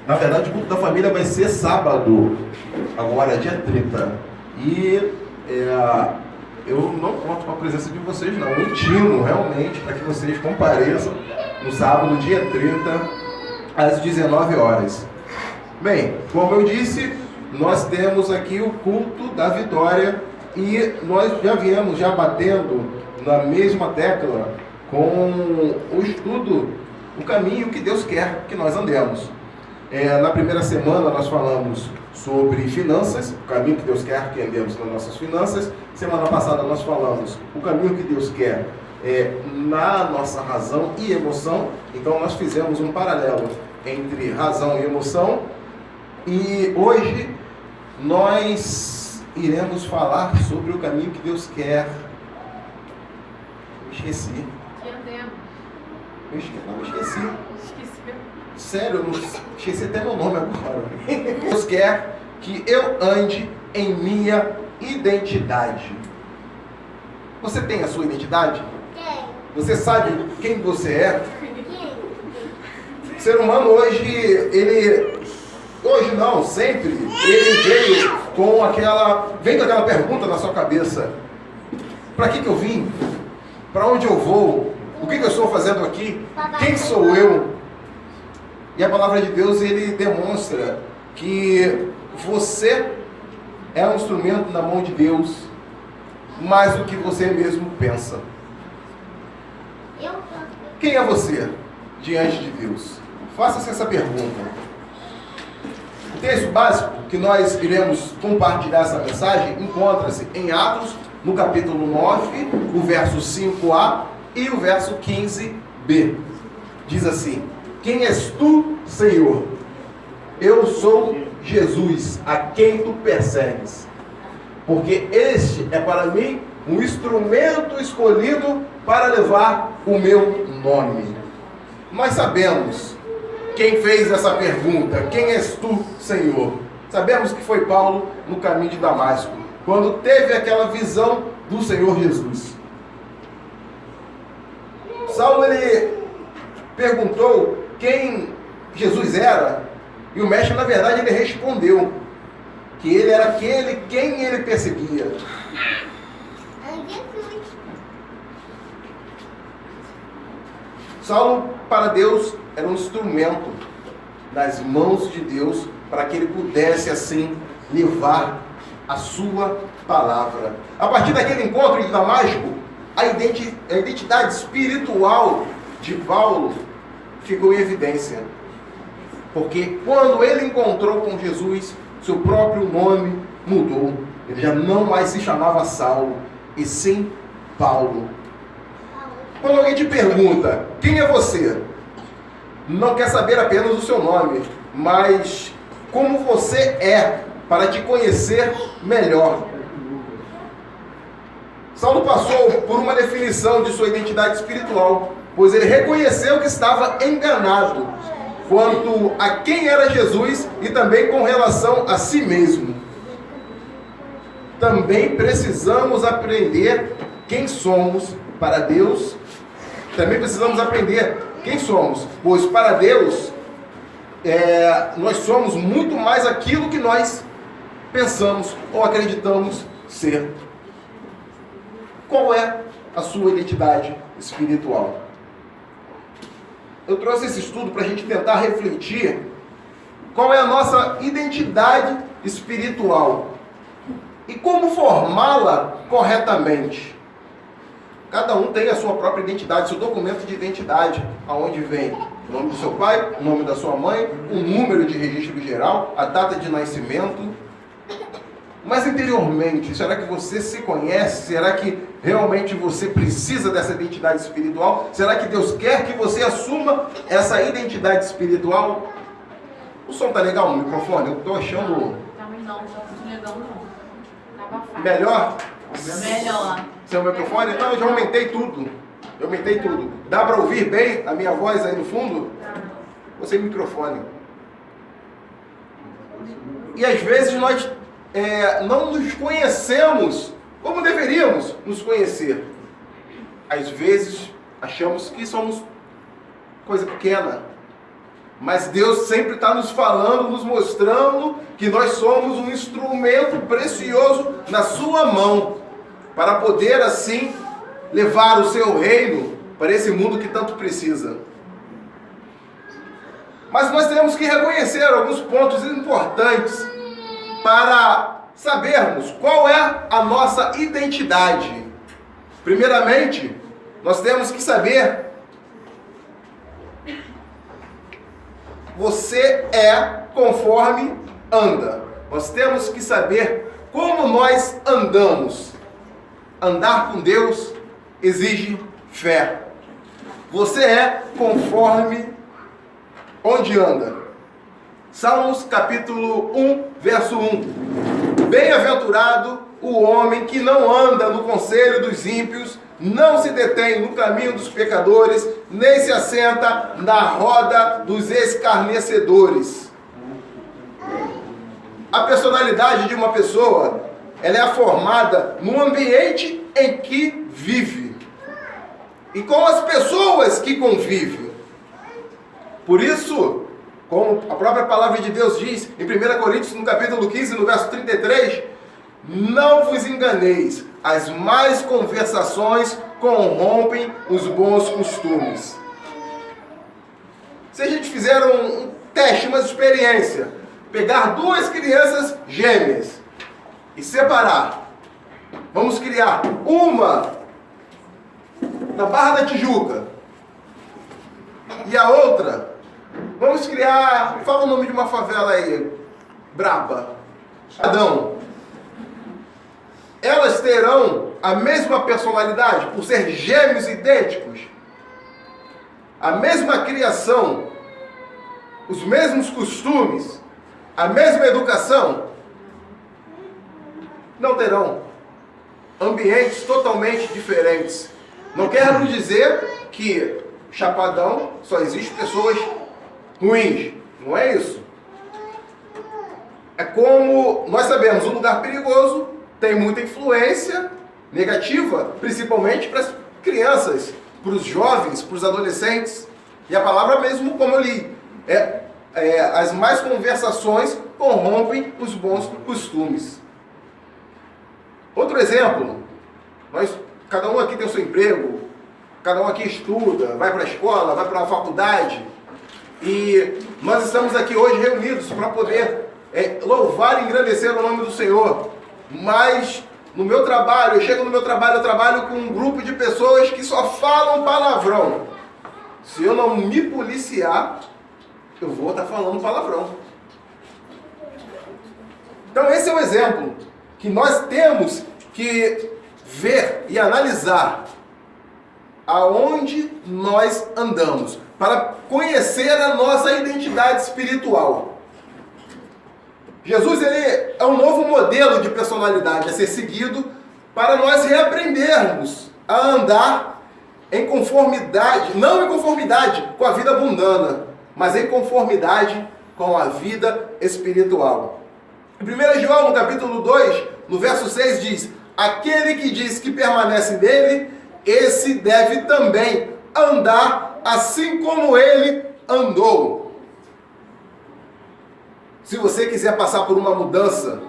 Na verdade, o culto da família vai ser sábado, agora dia 30. E eu não conto com a presença de vocês, não. Eu intimo realmente para que vocês compareçam no sábado, dia 30, às 19 horas. Bem, como eu disse, nós temos aqui o culto da vitória e nós já viemos batendo na mesma tecla com o estudo, o caminho que Deus quer que nós andemos. Na primeira semana nós falamos sobre finanças, o caminho que Deus quer que andemos nas nossas finanças. Semana passada nós falamos o caminho que Deus quer na nossa razão e emoção. Então nós fizemos um paralelo entre razão e emoção. E hoje nós iremos falar sobre o caminho que Deus quer. Eu esqueci. Eu esqueci. Sério, eu esqueci até meu nome agora. Deus quer que eu ande em minha identidade. Você tem a sua identidade? Tem. Você sabe quem você é? O ser humano hoje, hoje não, sempre, ele vem com aquela pergunta na sua cabeça: para que eu vim? Para onde eu vou? O que eu estou fazendo aqui? Quem sou eu? E a palavra de Deus, ele demonstra que você é um instrumento na mão de Deus, mais do que você mesmo pensa. Quem é você diante de Deus? Faça-se essa pergunta. O texto básico que nós iremos compartilhar essa mensagem encontra-se em Atos, no capítulo 9, o verso 5a e o verso 15b. Diz assim: quem és tu, Senhor? Eu sou Jesus, a quem tu persegues. Porque este é para mim um instrumento escolhido para levar o meu nome. Nós sabemos quem fez essa pergunta: quem és tu, Senhor? Sabemos que foi Paulo no caminho de Damasco, quando teve aquela visão do Senhor Jesus. Saulo, ele perguntou quem Jesus era, e o mestre, na verdade, ele respondeu que ele era aquele quem ele perseguia. Saulo, para Deus, era um instrumento nas mãos de Deus para que ele pudesse, assim, levar a sua palavra. A partir daquele encontro de Damasco, a identidade espiritual de Paulo ficou em evidência. Porque quando ele encontrou com Jesus, seu próprio nome mudou. Ele já não mais se chamava Saulo, e sim Paulo. Quando alguém te pergunta, quem é você? Não quer saber apenas o seu nome, mas como você é, para te conhecer melhor. Saulo passou por uma definição de sua identidade espiritual, pois ele reconheceu que estava enganado quanto a quem era Jesus e também com relação a si mesmo. Também precisamos aprender quem somos para Deus. Também precisamos aprender quem somos, pois para Deus nós somos muito mais aquilo que nós pensamos ou acreditamos ser. Qual é a sua identidade espiritual? Eu trouxe esse estudo para a gente tentar refletir qual é a nossa identidade espiritual e como formá-la corretamente. Cada um tem a sua própria identidade, seu documento de identidade, aonde vem o nome do seu pai, o nome da sua mãe, o número de registro geral, a data de nascimento. Mas interiormente, será que você se conhece? Será que realmente você precisa dessa identidade espiritual? Será que Deus quer que você assuma essa identidade espiritual? O som tá legal no microfone? Eu tô achando... Não, tá legal não. Tava fácil. Melhor? Melhor. Seu microfone? Não, eu já aumentei tudo. Dá para ouvir bem a minha voz aí no fundo? Você microfone. E às vezes nós não nos conhecemos como deveríamos nos conhecer. Às vezes achamos que somos coisa pequena. Mas Deus sempre está nos falando, nos mostrando que nós somos um instrumento precioso na sua mão, para poder assim levar o seu reino para esse mundo que tanto precisa. Mas nós temos que reconhecer alguns pontos importantes para sabermos qual é a nossa identidade. Primeiramente, nós temos que saber: você é conforme anda. Nós temos que saber como nós andamos. Andar com Deus exige fé. Você é conforme onde anda. Salmos capítulo 1, verso 1. Bem-aventurado o homem que não anda no conselho dos ímpios, não se detém no caminho dos pecadores, nem se assenta na roda dos escarnecedores. A personalidade de uma pessoa, ela é formada no ambiente em que vive e com as pessoas que convive. Por isso, como a própria palavra de Deus diz em 1 Coríntios, no capítulo 15, no verso 33, não vos enganeis, as más conversações corrompem os bons costumes. Se a gente fizer um teste, uma experiência, pegar duas crianças gêmeas e separar, vamos criar uma na Barra da Tijuca e a outra, vamos criar, fala o nome de uma favela aí, braba, Adão. Elas terão a mesma personalidade por ser gêmeos idênticos? A mesma criação, os mesmos costumes, a mesma educação? Não terão. Ambientes totalmente diferentes. Não quero dizer que Chapadão só existe pessoas ruins. Não é isso. É como nós sabemos, um lugar perigoso tem muita influência negativa, principalmente para as crianças, para os jovens, para os adolescentes. E a palavra mesmo, como eu li, as más conversações corrompem os bons costumes. Outro exemplo, cada um aqui tem o seu emprego, cada um aqui estuda, vai para a escola, vai para a faculdade, e nós estamos aqui hoje reunidos para poder louvar e engrandecer o nome do Senhor. Mas no meu trabalho, eu chego no meu trabalho, eu trabalho com um grupo de pessoas que só falam palavrão. Se eu não me policiar, eu vou estar falando palavrão. Então esse é um exemplo que nós temos que ver e analisar aonde nós andamos, para conhecer a nossa identidade espiritual. Jesus, ele é um novo modelo de personalidade a ser seguido para nós reaprendermos a andar em conformidade, não em conformidade com a vida mundana, mas em conformidade com a vida espiritual. Em 1 João, no capítulo 2, no verso 6, diz: aquele que diz que permanece nele, esse deve também andar assim como ele andou. Se você quiser passar por uma mudança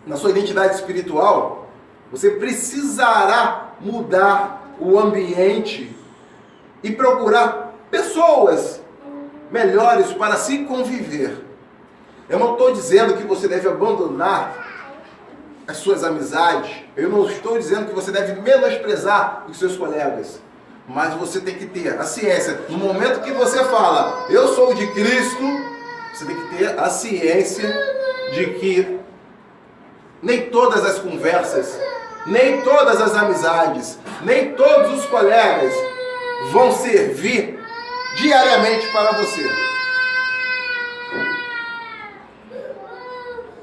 na sua identidade espiritual, você precisará mudar o ambiente e procurar pessoas melhores para se conviver. Eu não estou dizendo que você deve abandonar as suas amizades, eu não estou dizendo que você deve menosprezar os seus colegas, mas você tem que ter a ciência. No momento que você fala, eu sou de Cristo, você tem que ter a ciência de que nem todas as conversas, nem todas as amizades, nem todos os colegas vão servir diariamente para você.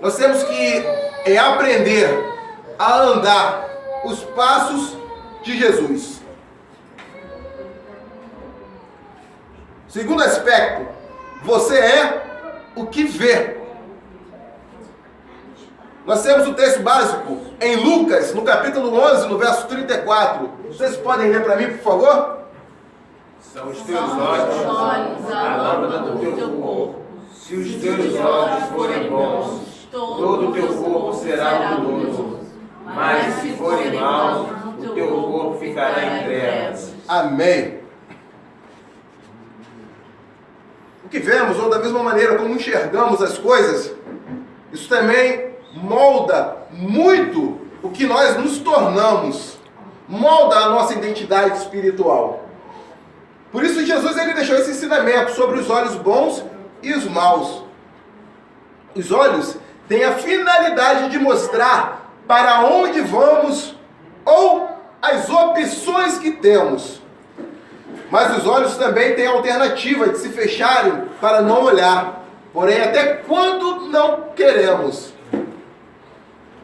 Nós temos que aprender a andar os passos de Jesus. Segundo aspecto, você é o que vê. Nós temos o texto básico em Lucas, no capítulo 11, no verso 34. Vocês podem ler para mim, por favor? São os teus olhos a lâmpada do teu corpo. Se os teus olhos forem bons, todo o teu corpo será luminoso. Mas se forem maus, o teu corpo ficará em trevas. Amém. O que vemos, ou da mesma maneira como enxergamos as coisas, isso também molda muito o que nós nos tornamos, molda a nossa identidade espiritual. Por isso Jesus ele deixou esse ensinamento sobre os olhos bons e os maus. Os olhos têm a finalidade de mostrar para onde vamos ou as opções que temos. Mas os olhos também têm a alternativa de se fecharem para não olhar, porém até quando não queremos.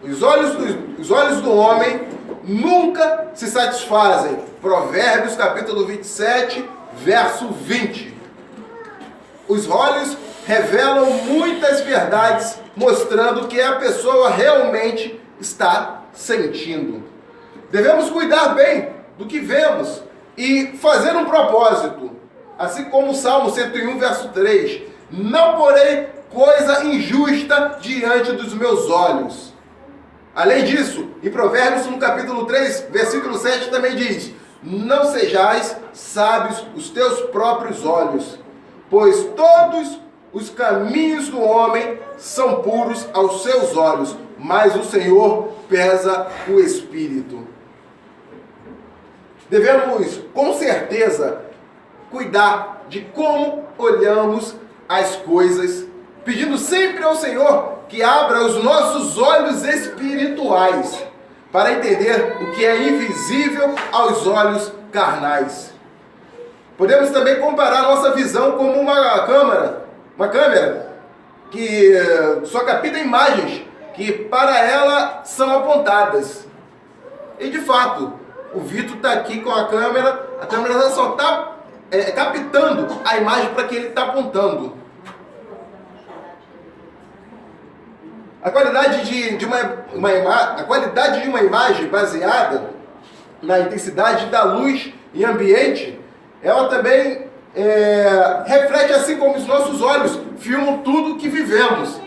Os olhos do homem nunca se satisfazem. Provérbios capítulo 27, verso 20. Os olhos revelam muitas verdades, mostrando o que a pessoa realmente está sentindo. Devemos cuidar bem do que vemos e fazer um propósito, assim como o Salmo 101, verso 3. Não porei coisa injusta diante dos meus olhos. Além disso, em Provérbios, no capítulo 3, versículo 7, também diz: não sejais sábios os teus próprios olhos, pois todos os caminhos do homem são puros aos seus olhos, mas o Senhor pesa o espírito. Devemos, com certeza, cuidar de como olhamos as coisas, pedindo sempre ao Senhor que abra os nossos olhos espirituais para entender o que é invisível aos olhos carnais. Podemos também comparar nossa visão como uma câmera que só capta imagens que para ela são apontadas. E de fato, o Vitor está aqui com a câmera só está captando a imagem para que ele está apontando. A qualidade de uma imagem baseada na intensidade da luz e ambiente, ela também reflete, assim como os nossos olhos filmam tudo o que vivemos.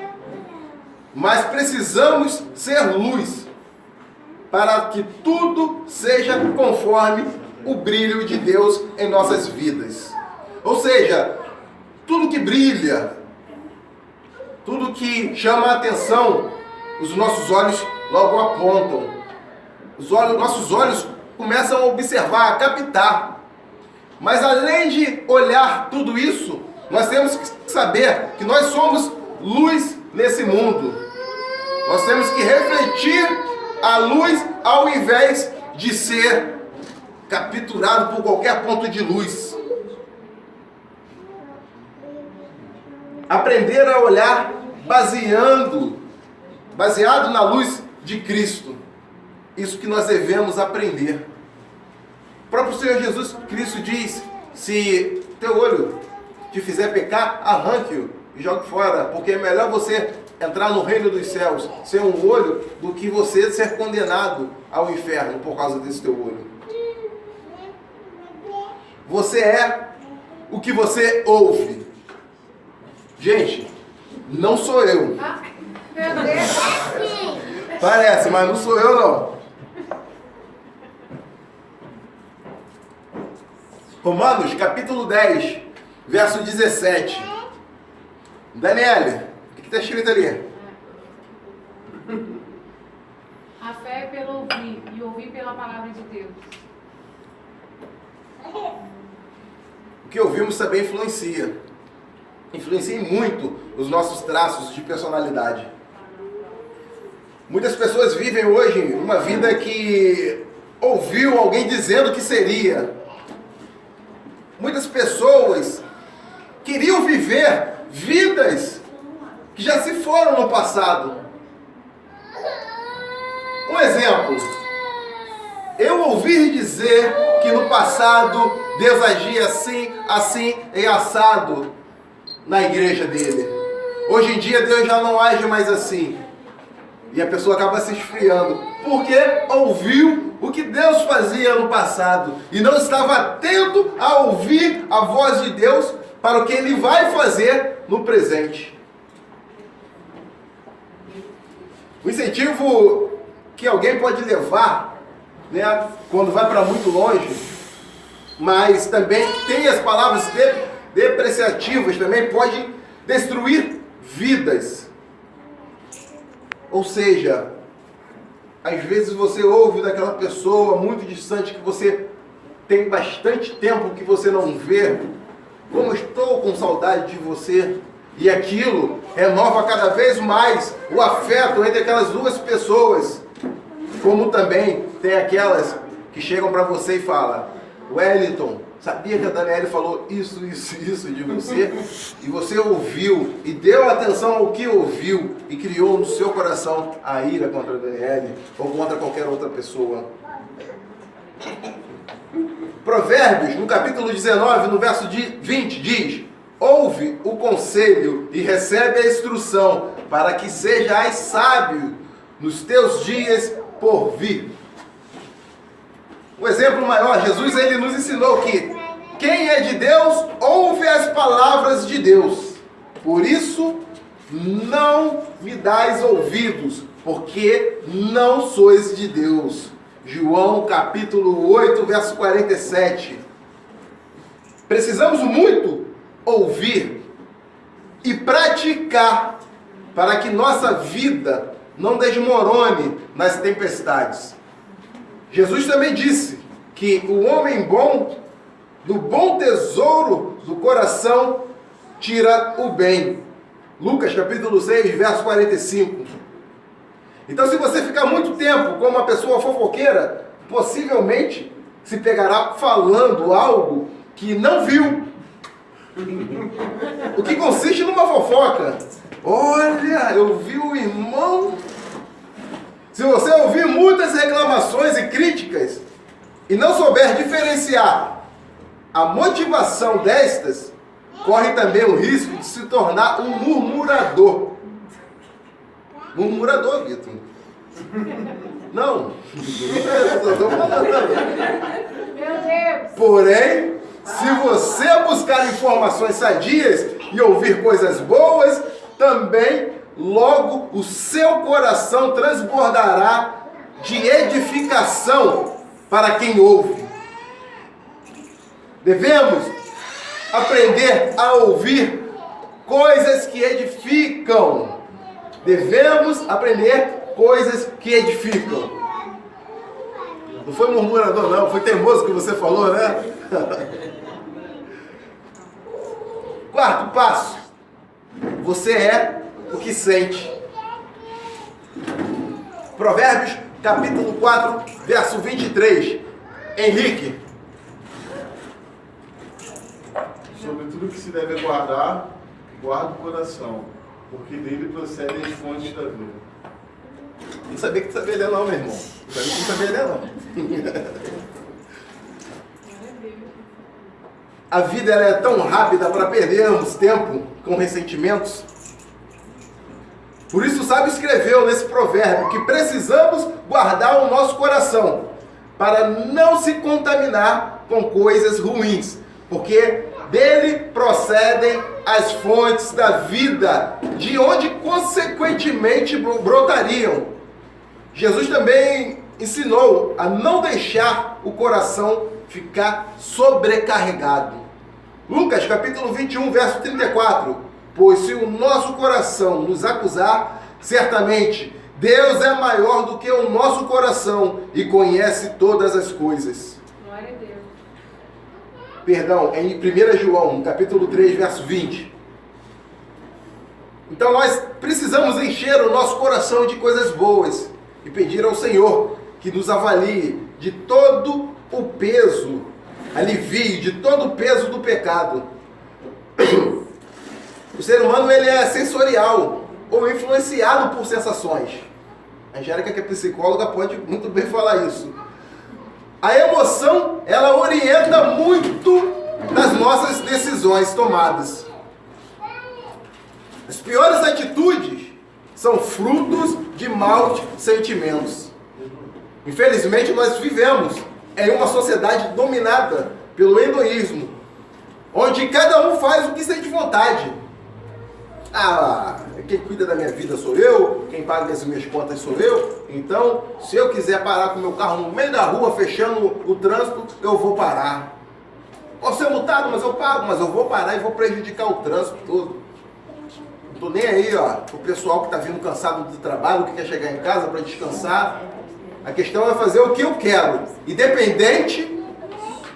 Mas precisamos ser luz para que tudo seja conforme o brilho de Deus em nossas vidas. Ou seja, tudo que brilha, tudo que chama a atenção, os nossos olhos logo apontam. Nossos olhos começam a observar, a captar. Mas além de olhar tudo isso, nós temos que saber que nós somos luz nesse mundo. Nós temos que refletir a luz ao invés de ser capturado por qualquer ponto de luz. Aprender a olhar baseado na luz de Cristo. Isso que nós devemos aprender. O próprio Senhor Jesus Cristo diz: se teu olho te fizer pecar, arranque-o e jogue fora, porque é melhor você entrar no reino dos céus sem um olho do que você ser condenado ao inferno por causa desse teu olho. Você é o que você ouve. Gente, não sou eu. Parece, mas não sou eu não. Romanos capítulo 10, verso 17. Daniele, o que está escrito ali? A fé é pelo ouvir, e ouvir pela palavra de Deus. O que ouvimos também influencia muito os nossos traços de personalidade. Muitas pessoas vivem hoje uma vida que ouviu alguém dizendo que seria. Muitas pessoas queriam viver vidas que já se foram no passado. Um exemplo. Eu ouvi dizer que no passado Deus agia assim e assado na igreja dele. Hoje em dia Deus já não age mais assim. E a pessoa acaba se esfriando, porque ouviu o que Deus fazia no passado e não estava atento a ouvir a voz de Deus para o que Ele vai fazer no presente. O incentivo que alguém pode levar, né, quando vai para muito longe, mas também tem as palavras depreciativas, também pode destruir vidas. Ou seja, às vezes você ouve daquela pessoa muito distante que você tem bastante tempo que você não vê, como estou com saudade de você, e aquilo renova cada vez mais o afeto entre aquelas duas pessoas, como também tem aquelas que chegam para você e falam: Wellington, sabia que a Daniele falou isso de você? E você ouviu e deu atenção ao que ouviu e criou no seu coração a ira contra a Daniele ou contra qualquer outra pessoa. Provérbios, no capítulo 19, no verso 20, diz: ouve o conselho e recebe a instrução, para que sejais sábio nos teus dias por vir. Um exemplo maior, Jesus ele nos ensinou que quem é de Deus ouve as palavras de Deus. Por isso, não me dais ouvidos, porque não sois de Deus. João capítulo 8, verso 47. Precisamos muito ouvir e praticar para que nossa vida não desmorone nas tempestades. Jesus também disse que o homem bom, do bom tesouro do coração, tira o bem. Lucas capítulo 6, verso 45. Então, se você ficar muito tempo com uma pessoa fofoqueira, possivelmente se pegará falando algo que não viu. O que consiste numa fofoca? Olha, eu vi o irmão. Se você ouvir muitas reclamações e críticas e não souber diferenciar a motivação destas, corre também o risco de se tornar um murmurador. Murmurador, Vitor? Não. Estou falando. Meu Deus! Porém, se você buscar informações sadias e ouvir coisas boas, também logo o seu coração transbordará de edificação para quem ouve. Devemos aprender a ouvir coisas que edificam. Devemos aprender coisas que edificam. Não foi murmurador, não. Foi teimoso que você falou, né? Quarto passo. Você é o que sente. Provérbios, capítulo 4, verso 23. Henrique. Sobre tudo que se deve guardar, guarda o coração, porque dele procedem as fontes da vida. Não sabia que tu sabia ler não, meu irmão. Não sabia que tu sabia ler não. A vida ela é tão rápida para perdermos tempo com ressentimentos. Por isso o sábio escreveu nesse provérbio que precisamos guardar o nosso coração para não se contaminar com coisas ruins, porque dele procedem as fontes da vida, de onde consequentemente brotariam. Jesus também ensinou a não deixar o coração ficar sobrecarregado. Lucas capítulo 21, verso 34. Pois se o nosso coração nos acusar, certamente Deus é maior do que o nosso coração e conhece todas as coisas. Glória a Deus. Perdão, em 1 João, capítulo 3, verso 20. Então nós precisamos encher o nosso coração de coisas boas e pedir ao Senhor que nos avalie de todo o peso, alivie de todo o peso do pecado. O ser humano ele é sensorial ou influenciado por sensações. A Angélica, que é psicóloga, pode muito bem falar isso. A emoção, ela orienta muito nas nossas decisões tomadas. As piores atitudes são frutos de maus sentimentos. Infelizmente, nós vivemos em uma sociedade dominada pelo hedonismo, onde cada um faz o que sente vontade. Ah, quem cuida da minha vida sou eu, quem paga as minhas contas sou eu, então, se eu quiser parar com o meu carro no meio da rua, fechando o trânsito, eu vou parar. Posso ser multado, mas eu pago, mas eu vou parar e vou prejudicar o trânsito todo. Não tô nem aí, ó, o pessoal que tá vindo cansado do trabalho, que quer chegar em casa para descansar. A questão é fazer o que eu quero, independente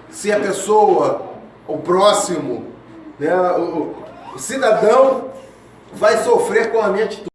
se a pessoa, o próximo, né, o cidadão vai sofrer com a minha atitude.